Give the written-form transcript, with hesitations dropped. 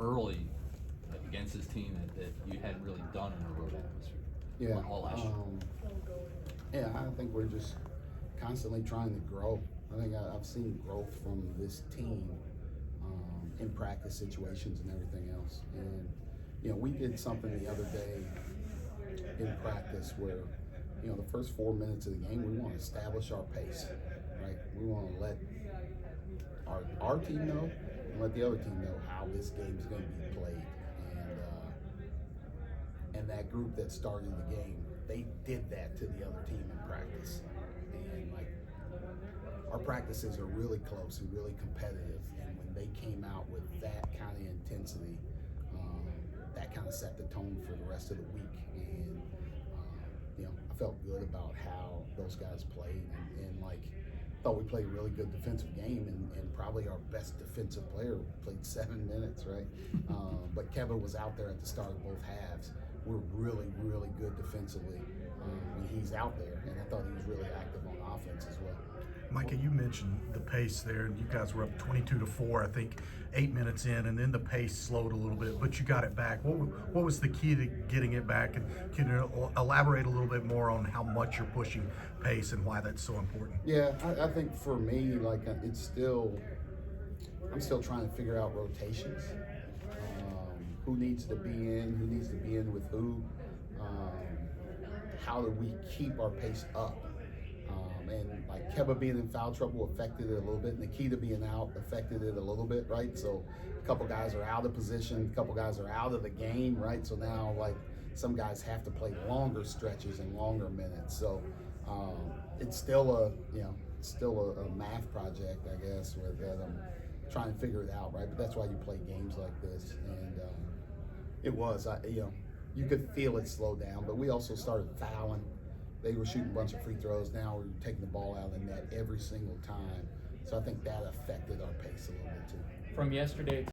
early against this team that you hadn't really done in a road atmosphere? Yeah. All last year. Yeah, I think we're just constantly trying to grow. I think I've seen growth from this team in practice situations and everything else. And, we did something the other day in practice where, the first 4 minutes of the game, we want to establish our pace, right? We want to let our team know and let the other team know how this game is going to be played. And that group that started the game, they did that to the other team in practice. And our practices are really close and really competitive. And when they came out with that kind of intensity, that kind of set the tone for the rest of the week. And I felt good about how those guys played, and thought we played a really good defensive game, and probably our best defensive player played 7 minutes, right? But Kevin was out there at the start of both halves. We're really, really good defensively when he's out there, and I thought he was really active on offense as well. Micah, you mentioned the pace there, and you guys were up 22-4, I think, 8 minutes in, and then the pace slowed a little bit, but you got it back. What was the key to getting it back? And can you elaborate a little bit more on how much you're pushing pace and why that's so important? Yeah, I think for me, I'm still trying to figure out rotations. Who needs to be in with who. How do we keep our pace up? And Keba being in foul trouble affected it a little bit. Nikita being out affected it a little bit, right? So a couple guys are out of position, a couple guys are out of the game, right? So now some guys have to play longer stretches and longer minutes. So it's still a math project, I guess, that I'm trying to figure it out, right? But that's why you play games like this. And you could feel it slow down, but we also started fouling. They were shooting a bunch of free throws. Now we're taking the ball out of the net every single time. So I think that affected our pace a little bit too. From yesterday